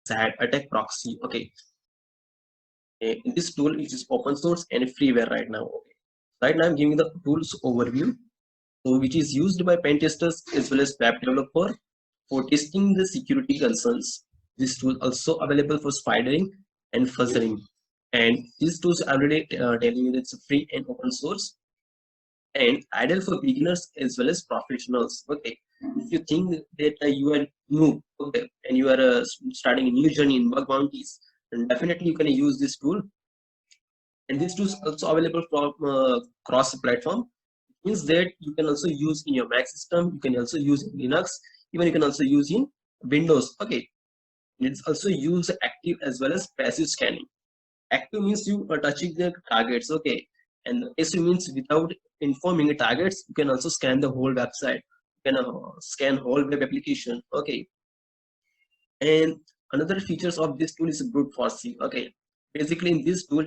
ZAT attack proxy. Okay, this tool is open source and freeware right now. Okay. Right now I'm giving the tools overview, so which is used by pen testers as well as web developer for testing the security concerns. This tool also available for spidering and fuzzing. And these tools are already telling you that it's free and open source and ideal for beginners as well as professionals. Okay, if you think that you are new, okay, and you are starting a new journey in bug bounties, then definitely you can use this tool. And this tool is also available from cross platform. It means that you can also use in your Mac system, you can also use in Linux, even you can also use in Windows. Okay, it's also use active as well as passive scanning. Active means you are touching the targets, okay, and passive means without informing the targets, you can also scan the whole website. You can scan whole web application, okay. And another features of this tool is brute forcing. Okay, basically in this tool,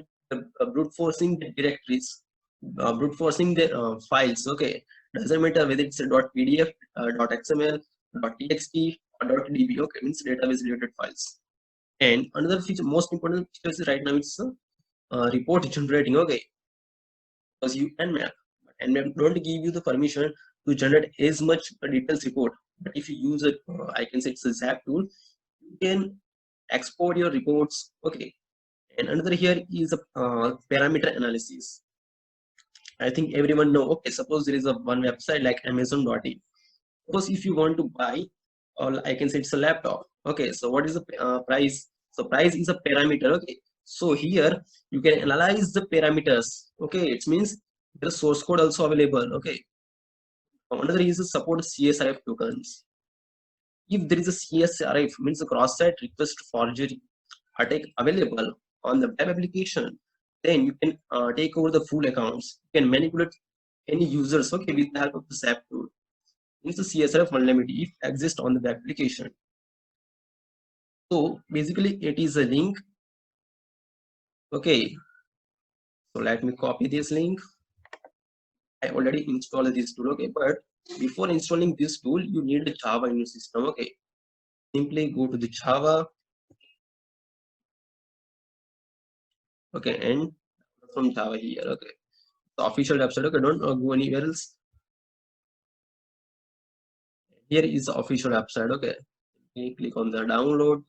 brute forcing the directories, brute forcing the files. Okay, doesn't matter whether it's a .pdf, .xml, .txt, or .db. Okay, means database related files. And another feature, most important feature is right now it's report generating. Okay, because you Nmap don't give you the permission to generate as much details report. But if you use it, I can say it's a Zap tool, you can export your reports. Okay, and another here is a parameter analysis. I think everyone know. Okay, suppose there is a one website like Amazon.in. Suppose if you want to buy, or I can say it's a laptop. Okay, so what is the price? So price is a parameter. Okay, so here you can analyze the parameters. Okay, it means the source code also available. Okay, another is support CSRF tokens. If there is a CSRF, means a cross-site request forgery attack available on the web application, then you can take over the full accounts. You can manipulate any users, okay, with the help of the SAP tool. It's a CSRF vulnerability if exists on the web application. So basically it is a link. Okay, so let me copy this link. I already installed this tool. Okay, but before installing this tool, you need a Java in your system. Okay, simply go to the Java. Okay, and from Java here. Okay, the official website. Okay, don't go anywhere else. Here is the official website. Okay, click on the download.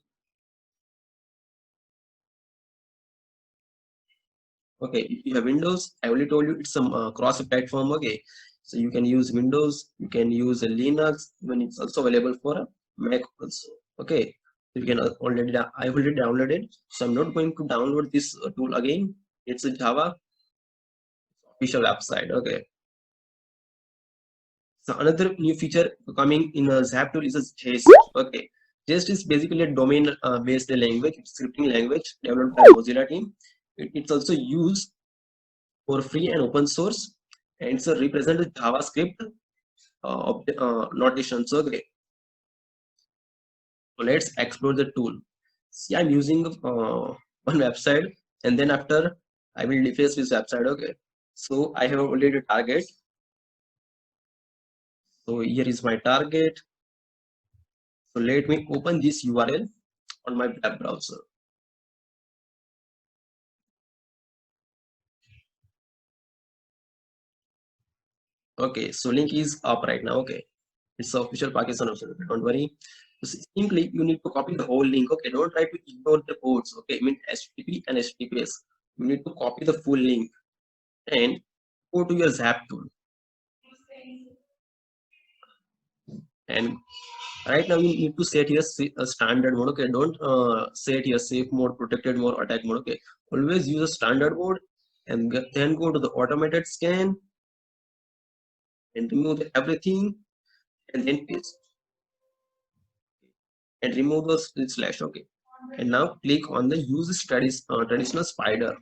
Okay, if you have Windows, I already told you it's some cross platform. Okay, so you can use Windows, you can use a Linux, when it's also available for a Mac also. Okay, you can already I already downloaded, so I'm not going to download this tool again. It's a Java official website. Okay, so another new feature coming in a Zap tool is a Jest. Okay, Jest is basically a domain based language, scripting language developed by Mozilla team. It's also used for free and open source, and it's a represented JavaScript notations. Okay, so let's explore the tool. See, I'm using one website, and then after I will deface this website. Okay, so I have already a target. So here is my target. So let me open this URL on my web browser. Okay, so link is up right now. Okay, it's official Pakistan website. Don't worry. So simply you need to copy the whole link. Okay, don't try to ignore the codes. Okay, I mean HTTP and HTTPS. You need to copy the full link and go to your Zap tool. And right now you need to set your standard mode. Okay, don't set your safe mode, protected mode, attack mode. Okay, always use a standard mode, and then go to the automated scan and remove everything, and then paste and remove the slash. Okay, and now click on the use traditional spider,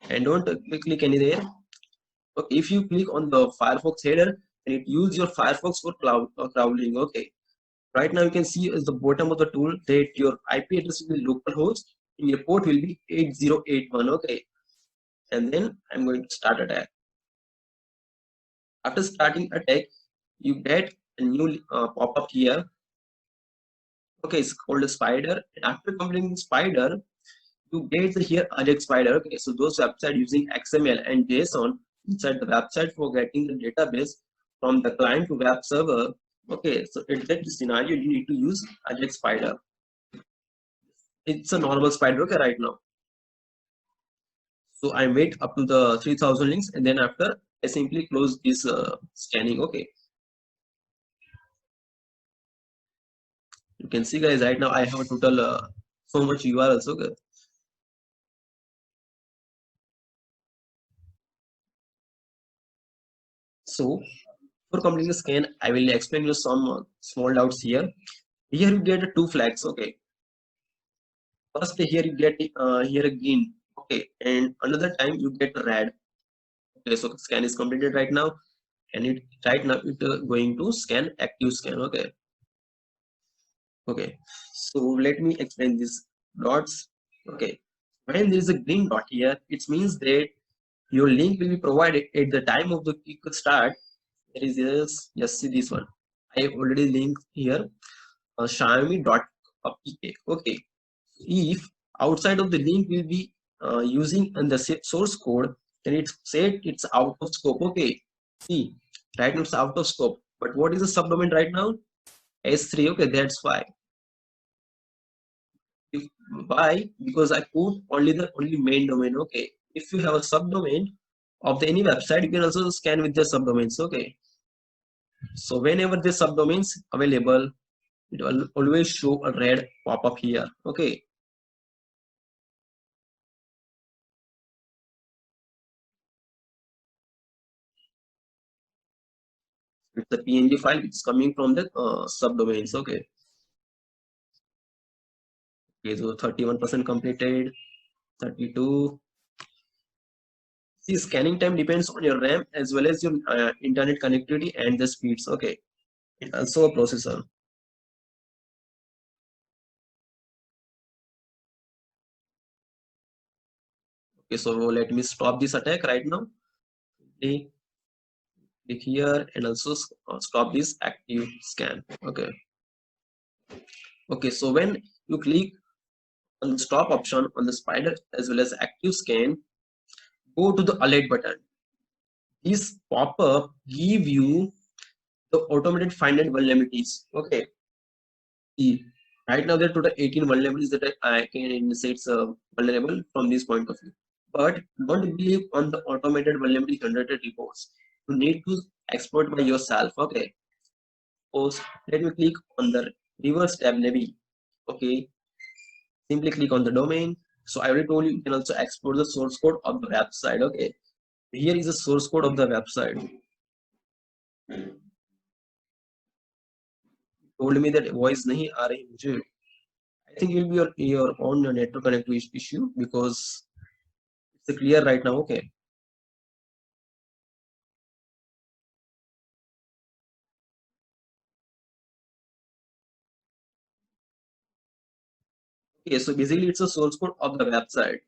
and don't click anywhere. Okay, if you click on the Firefox header, and it use your Firefox for crawling. Okay, right now you can see at the bottom of the tool that your IP address will be localhost and your port will be 8081. Okay, and then I'm going to start attack. After starting attack, you get a new pop-up here. Okay, it's called a spider. And after completing spider, you get here Ajax spider. Okay, so those websites using XML and JSON inside the website for getting the database from the client to web server. Okay, so in that scenario, you need to use Ajax spider. It's a normal spider. Okay, right now. So I wait up to the 3000 links, and then after I simply close this scanning. Okay, you can see guys right now I have a total so much URLs. Okay, so for completing the scan, I will explain you some small doubts here. Here you get two flags. Okay, first here you get here a green. Okay, and another time you get red. Okay, so scan is completed right now, and it right now it going to scan active scan. Okay, okay. So let me explain these dots. Okay, when there is a green dot here, it means that your link will be provided at the time of the quick start. There is this, just see this one. I have already linked here Xiaomi.pk. Okay, if outside of the link will be using and the source code, then it's said it's out of scope. Okay, see, right now it's out of scope. But what is the subdomain right now? S3. Okay, that's why. If, why? Because I put only the main domain. Okay, if you have a subdomain of the any website, you can also scan with the subdomains. Okay, so whenever the subdomains available, it will always show a red pop-up here. Okay, it's the PNG file. It's coming from the subdomains. Okay, okay, so 31% completed. 32. See, scanning time depends on your RAM as well as your internet connectivity and the speeds. Okay, it also a processor. Okay, so let me stop this attack right now. Okay, click here and also stop this active scan. Okay, okay, so when you click on the stop option on the spider as well as active scan, go to the alert button. This pop-up give you the automated find and vulnerabilities. Okay, see, right now there are total 18 vulnerabilities that I can say it's vulnerable from this point of view. But don't believe on the automated vulnerability generated reports. You need to export by yourself. Okay, suppose let me click on the reverse tab maybe. Okay, simply click on the domain. So I already told you, you can also export the source code of the website. Okay, here is the source code of the website. Told me that voice nahi aa rahi mujhe. I think it will be your own network connectivity issue because it's clear right now. Okay, okay, so basically it's a source code of the website.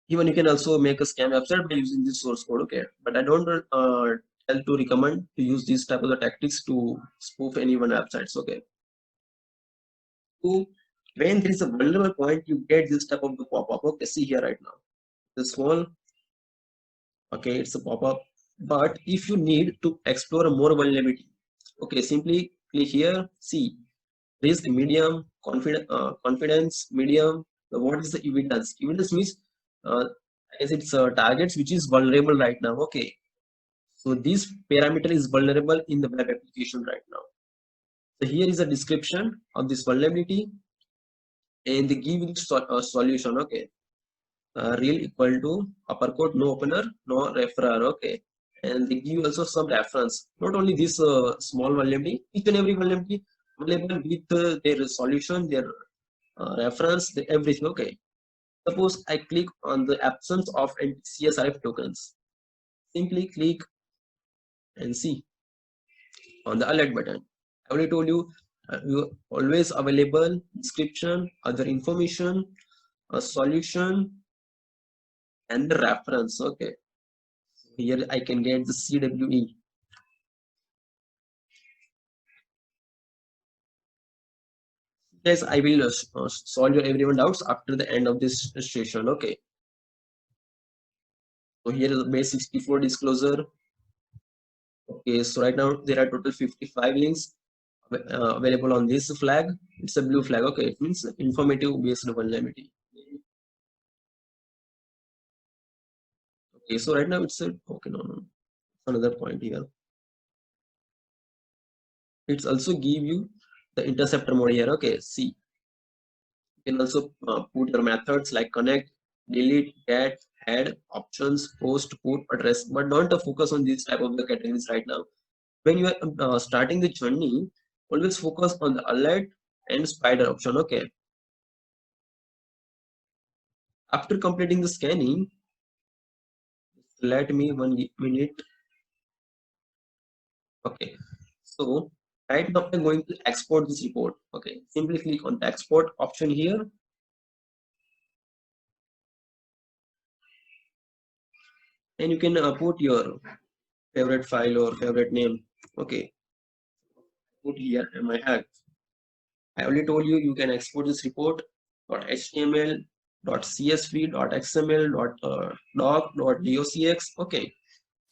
Even you can also make a scam website by using this source code. Okay, but I don't tell to recommend to use these type of the tactics to spoof anyone websites. Okay, so when there is a vulnerable point, you get this type of the pop-up. Okay, see here right now, this one. Okay, it's a pop-up. But if you need to explore a more vulnerability, okay, simply click here. See, risk medium, confidence medium. What is the evidence? Evidence means uh, as it's targets which is vulnerable right now. Okay, so this parameter is vulnerable in the web application right now. So here is a description of this vulnerability, and they give you the solution. Okay, real equal to upper quote no opener no referrer. Okay, and they give you also some reference. Not only this small vulnerability, each and every vulnerability available with their solution, their reference, everything. Okay, suppose I click on the absence of CSRF tokens. Simply click and see on the alert button. I already told you, you always available description, other information, a solution, and the reference. Okay, here I can get the CWE. Guys, I will solve your everyone doubts after the end of this session. Okay. So here is the base 64 disclosure. Okay, so right now there are total 55 links available on this flag. It's a blue flag. Okay, it means informative based vulnerability. Okay, so right now it's a okay, no. Another point here. It's also give you the interceptor mode here. Okay, see, you can also put your methods like connect, delete, get, add, options, post, put, address, but don't focus on these type of the categories right now. When you are starting the journey, always focus on the alert and spider option. Okay, after completing the scanning, let me 1 minute. Okay, so right now I'm going to export this report. Okay, simply click on the export option here, and you can put your favorite file or favorite name. Okay, put here my hack. I already told you you can export this report .html, .csv, .xml, .doc, .docx. Okay,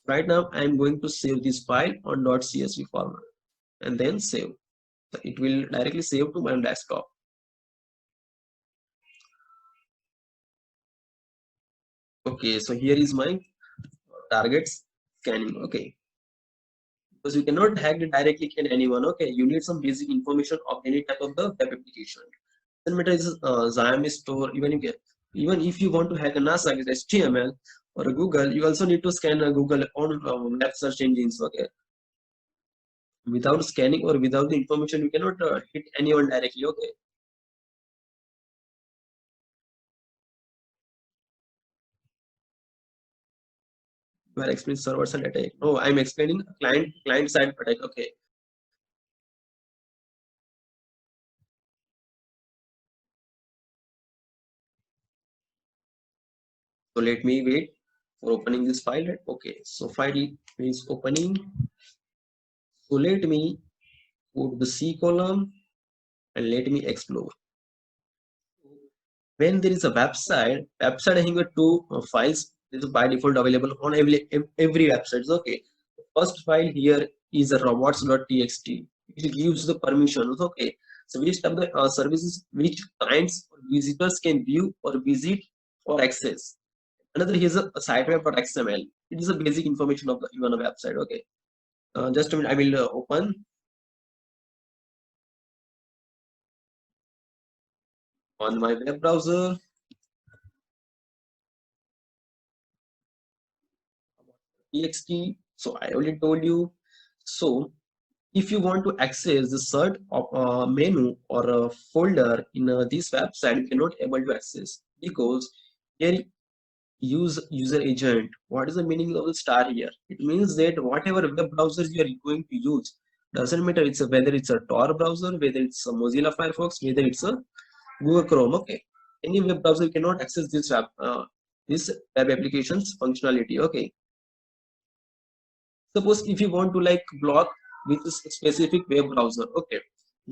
right now I'm going to save this file on .csv format and then save. So it will directly save to my desktop. Okay, so here is my targets scanning. Okay, because you cannot hack it directly can anyone. Okay, you need some basic information of any type of the web application. Doesn't matter is Xiaomi store, even if you want to hack a NASA with HTML or a Google, you also need to scan a Google on web search engines. Okay, without scanning or without the information, you cannot hit anyone directly. Okay, you are explaining server side attack. No, I'm explaining client side attack. Okay, so let me wait for opening this file. Okay, so file is opening. So let me put the C column and let me explore. When there is a website having a two files is by default available on every website. Okay, the first file here is a robots.txt. It gives the permissions. Okay, so which type of the services which clients or visitors can view or visit or access. Another here is a sitemap.xml. It is a basic information of the even a website. Okay, just a minute, I will open on my web browser. Txt. So I already told you. So if you want to access the search of a menu or a folder in this website, you cannot able to access because here use user agent. What is the meaning of the star here? It means that whatever web browsers you are going to use, doesn't matter it's whether it's a Tor browser, whether it's a Mozilla Firefox, whether it's a Google Chrome. Okay, any web browser cannot access this web applications functionality. Okay, suppose if you want to like block with a specific web browser, okay,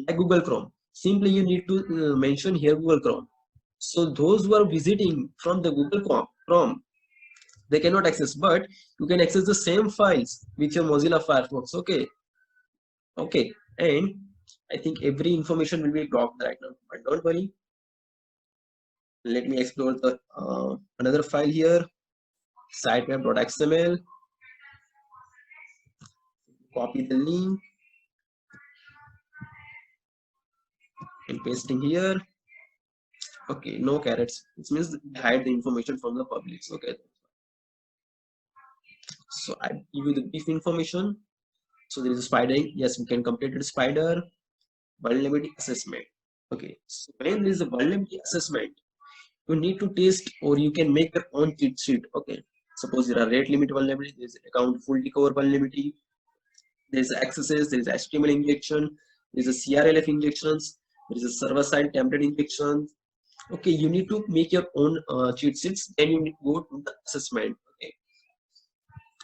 like Google Chrome, simply you need to mention here Google Chrome. So those who are visiting from the Google Chrome, they cannot access, but you can access the same files with your Mozilla Firefox. Okay, okay, and I think every information will be blocked right now, but don't worry. Let me explore the another file here, sitemap.xml. Copy the link and pasting here. Okay, no carrots. It means hide the information from the public. Okay, so I give you the brief information. So there is a spider. Yes, we can complete the spider vulnerability assessment. Okay, so when there is a vulnerability assessment, you need to test or you can make your own cheat sheet. Okay, suppose there are rate limit vulnerability, there is account full takeover vulnerability, there is accesses, there is HTML injection, there is a CRLF injections, there is a server side template injection. Okay, you need to make your own cheat sheets, then you need to go to the assessment. Okay,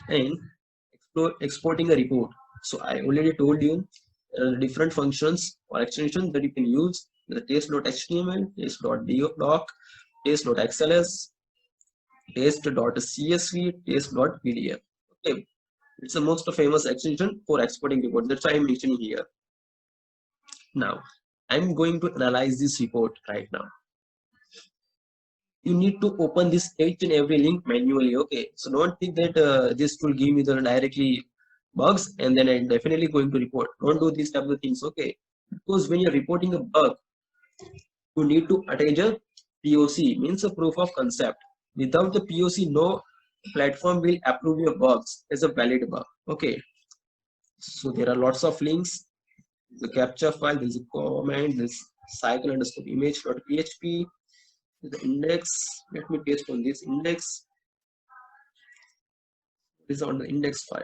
and exporting a report. So I already told you different functions or extensions that you can use the test.html, test.doc, test.xls, test.csv, test.pdf. Okay, it's the most famous extension for exporting report. That's why I'm mentioning here. Now, I'm going to analyze this report right now. You need to open this each and every link manually. Okay, so don't think that this will give me the directly bugs and then I'm definitely going to report. Don't do these type of things. Okay, because when you're reporting a bug, you need to attach a POC, means a proof of concept. Without the POC, no platform will approve your bugs as a valid bug. Okay, so there are lots of links. The capture file, there's a comment, this cycle underscore image.php, the index. Let me paste on this index. This is on the index file.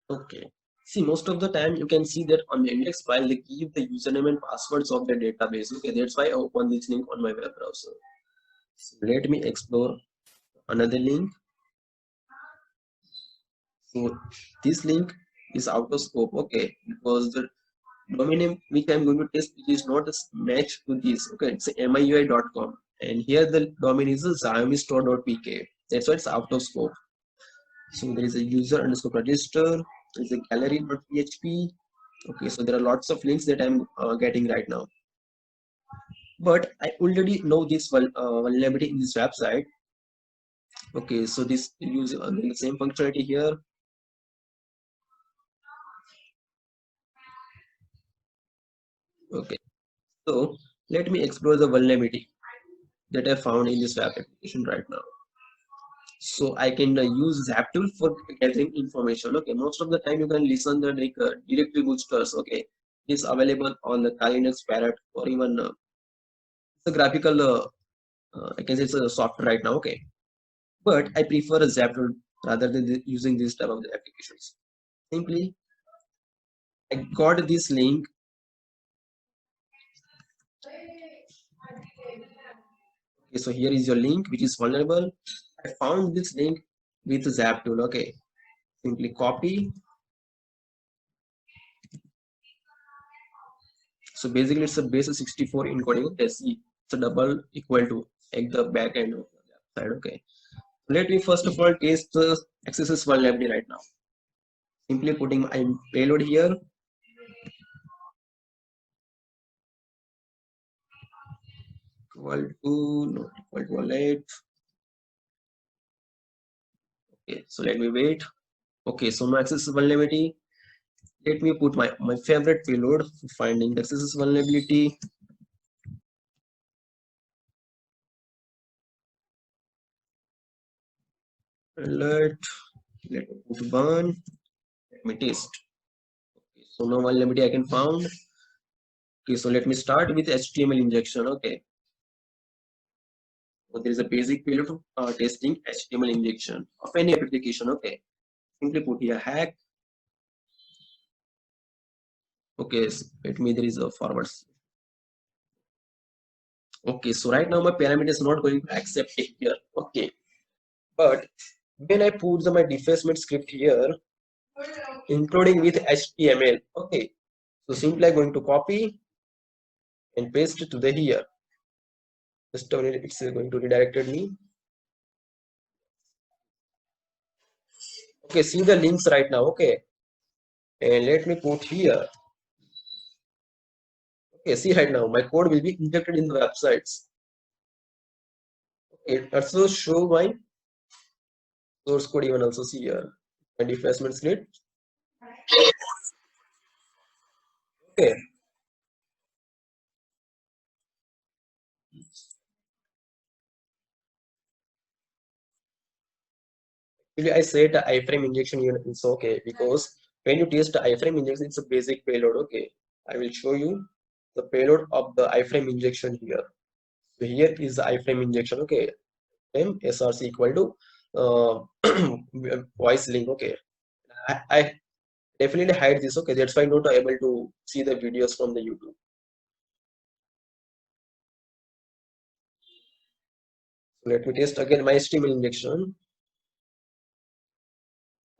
Okay. See, most of the time you can see that on the index file they give the username and passwords of the database. Okay, that's why I open this link on my web browser. So let me explore another link. So this link is out of scope. Okay, because the domain name which I'm going to test is not a match to this. Okay, it's miui.com, and here the domain is xiaomistore.pk. That's why it's out of scope. So there is a user underscore register, there is a gallery.php. Okay, so there are lots of links that I'm getting right now. But I already know this vulnerability in this website. Okay, so this use the same functionality here. Okay, so let me explore the vulnerability that I found in this web application right now. So I can use Zaptool for gathering information. Okay, most of the time you can listen the directory boosters. Okay, it's available on the Kali Linux Parrot or even it's a graphical. I can say it's a software right now. Okay, but I prefer a Zaptool rather than using this type of the applications. Simply, I got this link. Okay, so here is your link which is vulnerable. I found this link with Zaptool. Okay, simply copy. So basically it's a base 64 encoding of SE. It's a double equal to like the back end of the side. Okay. Let me first of all test the XSS vulnerability right now. Simply putting my payload here. Equal to not equal to wallet. Okay, so let me wait. Okay, so no XSS vulnerability. Let me put my favorite payload for finding the XSS vulnerability. Alert. Let me put burn. Let me test. Okay, so no vulnerability I can found. Okay, so let me start with HTML injection. Okay, so there is a basic payload for testing HTML injection of any application. Okay, simply put here hack. Okay, so let me there is a forward. Okay, so right now my parameter is not going to accept it here. Okay, but when I put my defacement script here, including with HTML. Okay, so simply I'm going to copy and paste it to the here. Just a minute, it's going to redirect me. Okay, see the links right now. Okay, and let me put here. Okay, see right now my code will be injected in the websites. Okay, also show my source code even also see here. My defacement script. Okay. Actually, I said the iframe injection unit is okay because when you test the iframe injection, it's a basic payload. Okay, I will show you the payload of the iframe injection here. So here is the iframe injection. Okay, src equal to voice link. Okay, I definitely hide this. Okay, that's why I'm not able to see the videos from the YouTube. Let me test again my HTML injection.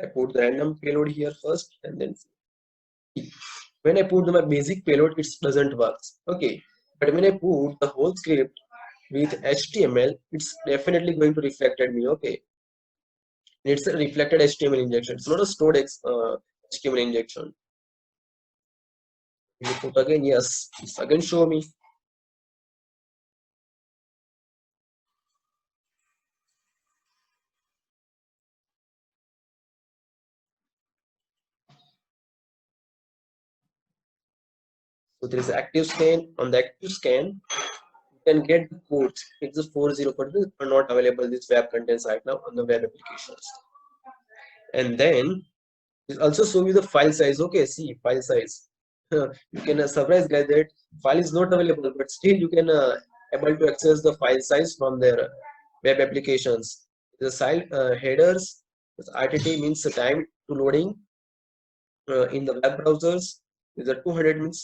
I put the random payload here first, and then when I put my basic payload, it doesn't work. Okay, but when I put the whole script with HTML, it's definitely going to reflect at me. Okay, it's a reflected HTML injection. It's not a stored HTML injection. You put again, yes, it's again show me. So there is active scan. On the active scan, you can get the codes. It's a 40 but are not available this web contents right now on the web applications. And then it also show you the file size. Okay, see file size. You can surprise guys that file is not available, but still you can able to access the file size from their web applications. The file headers, RTT means the time to loading in the web browsers. Is a 200 means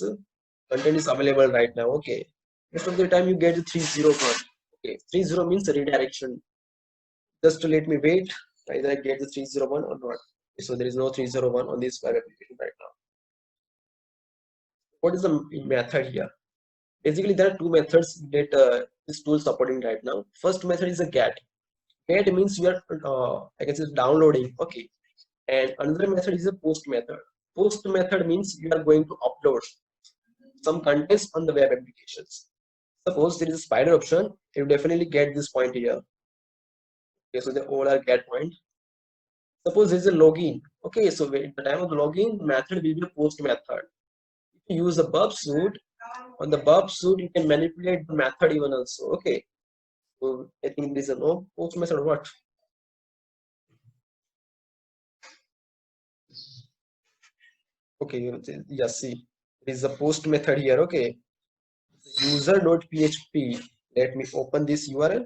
content is available right now. Okay, most of the time you get 301. Okay, 30 means redirection. Just to let me wait either I get the 301 or not. So there is no 301 on this web application right now. What is the method here? Basically there are two methods that this tool supporting right now. First method is a get. Get means you are I guess it's downloading. Okay, and another method is a post method. Post method means you are going to upload some contents on the web applications. Suppose there is a spider option, you definitely get this point here. Okay, so the all are get point. Suppose there is a login. Okay, so at the time of the login, method will be a post method. If you use the burp suit, on the burp suit you can manipulate the method even also. Okay, so I think this is a no post method or what? Okay, yes, see, there is a post method here. Okay, user.php. Let me open this URL.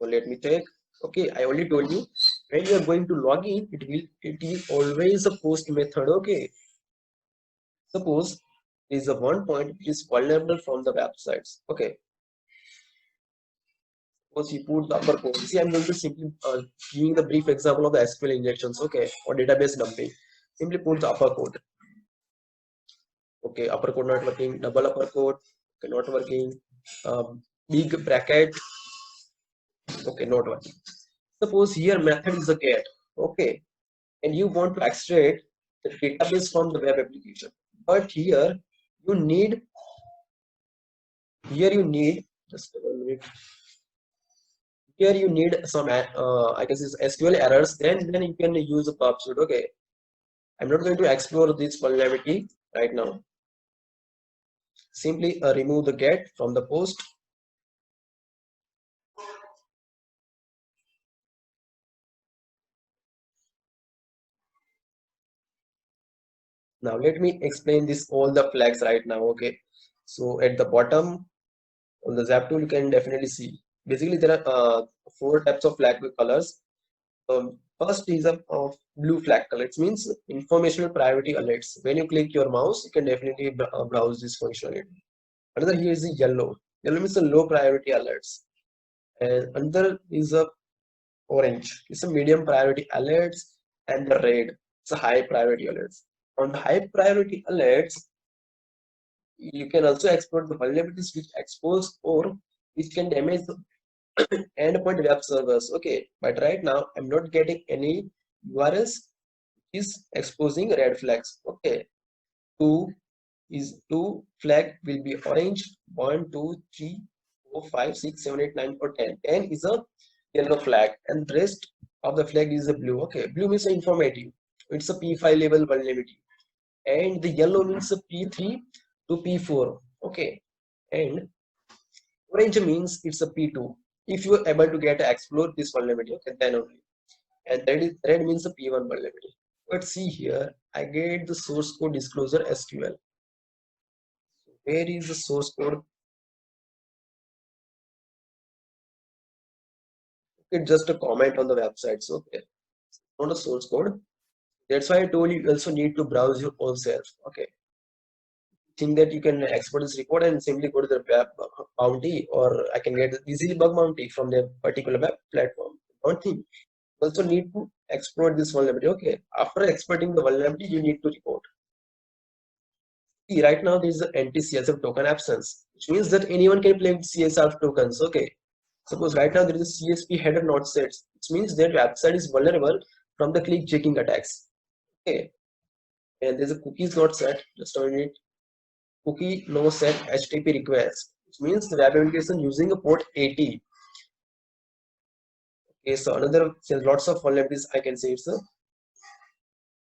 So let me take. Okay, I already told you when you are going to log in, it is always a post method. Okay, suppose there is a one point which is vulnerable from the websites. Okay, suppose you put the upper code. See, I'm going to simply giving the brief example of the SQL injections. Okay, or database dumping. Simply put the upper code. Okay, upper code not working. Double upper code. Okay, not working. Big bracket. Okay, not working. Suppose here method is a get. Okay, and you want to extract the database from the web application, but here you need just a minute. Here you need some I guess it's SQL errors. Then you can use a PubSuite. Okay, I'm not going to explore this vulnerability right now. Simply remove the get from the post. Now let me explain this all the flags right now. Okay, so at the bottom on the Zap tool you can definitely see. Basically there are four types of flag colors. First is a blue flag color. It means informational priority alerts. When you click your mouse, you can definitely browse this functionality. Another here is the yellow. Yellow means the low priority alerts. And another is a orange. It's a medium priority alerts, and the red. It's a high priority alerts. On the high priority alerts, you can also exploit the vulnerabilities which expose or which can damage the endpoint web servers. Okay, but right now I'm not getting any URLs is exposing red flags. Okay, two flag will be orange. 1 2 3 4 5 6 7 8 9 or 10. 10 is a yellow flag, and rest of the flag is a blue. Okay, blue means informative. It's a P5 level vulnerability, and the yellow means a P3 to P4. Okay, and orange means it's a P2. If you are able to get explore this vulnerability, okay, then only. And red means a P1 vulnerability. But see here, I get the source code disclosure SQL. Where is the source code? It's just a comment on the website. So okay, not a source code. That's why I told you also need to browse your own self. Okay. Think that you can export this report and simply go to the web bounty, or I can get easily bug bounty from the particular web platform. Don't think. You also need to exploit this vulnerability. Okay. After exploiting the vulnerability, you need to report. See, right now there is the anti-CSF token absence, which means that anyone can play with CSF tokens. Okay. Suppose right now there is a CSP header not set, which means their website is vulnerable from the click checking attacks. Okay. And there's a cookies not set. Just a minute. Cookie no set HTTP request, which means the web application using a port 80. Okay, so another, there's lots of vulnerabilities I can say it's a,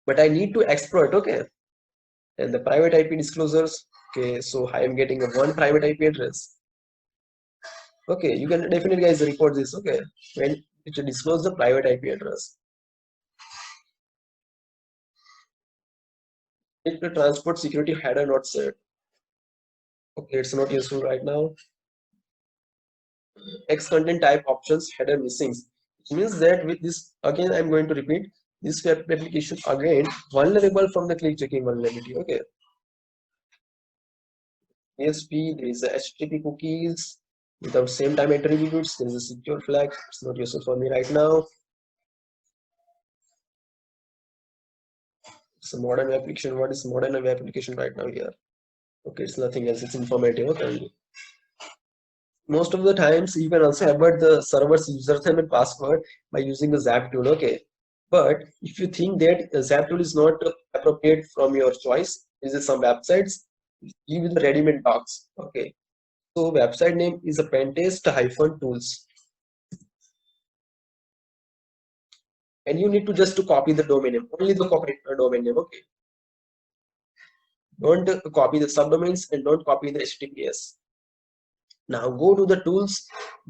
but I need to exploit. Okay, and the private IP disclosures. Okay, so I am getting a one private IP address. Okay, you can definitely guys report this. Okay, when it disclose the private IP address. If the transport security header not set. Okay, it's not useful right now. X content type options header missing, which means that with this again I'm going to repeat this web application again vulnerable from the click checking vulnerability. Okay, ASP, there is a HTTP cookies without same time attributes, there is a secure flag. It's not useful for me right now. It's a modern web application. What is modern web application right now here? Okay, it's nothing else, it's informative. Okay, most of the times you can also avoid the server's username and password by using the Zap tool. Okay, but if you think that Zap tool is not appropriate from your choice, is some websites give you the ready-made docs. Okay, so website name is a pentest-tools, and you need to just to copy the domain name, only the copy domain name. Okay, don't copy the subdomains and don't copy the HTTPS. Now go to the tools,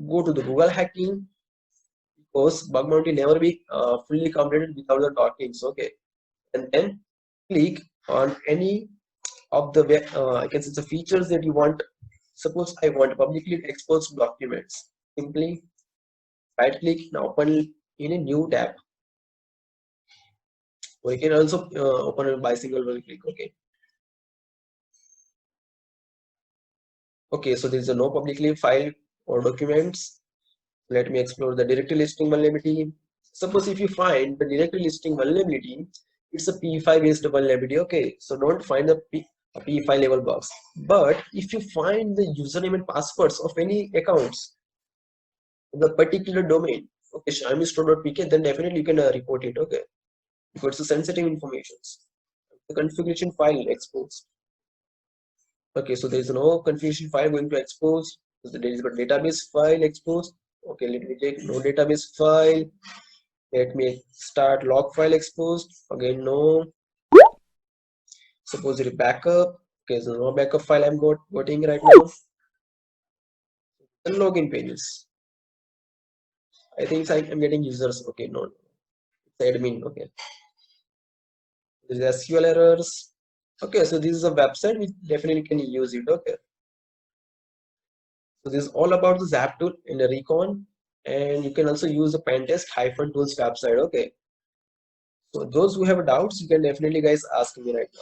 go to the Google hacking, because bug bounty never be fully completed without the dockings. Okay, and then click on any of the I can say the features that you want. Suppose I want publicly exposed documents. Simply right click and open in a new tab. Or you can also open it by single click. Okay. Okay, so there is a no publicly file or documents. Let me explore the directory listing vulnerability. Suppose if you find the directory listing vulnerability, it's a P5 based vulnerability. Okay, so don't find a P5 level bugs. But if you find the username and passwords of any accounts in the particular domain, okay, xiaomistore.pk, then definitely you can report it. Okay, because it's a sensitive information. The configuration file exposed. Okay, so there is no configuration file going to expose. So there is a database file exposed. Okay, let me take no database file. Let me start log file exposed. Again, no. Suppose it backup. Okay, so no backup file I'm getting right now. And login pages. I think I'm getting users. Okay, no. It's admin. Okay. There's SQL errors. Okay, so this is a website which definitely can use it. Okay. So this is all about the Zap tool in the Recon, and you can also use the pentest-tools website. Okay. So those who have doubts, you can definitely guys ask me right now.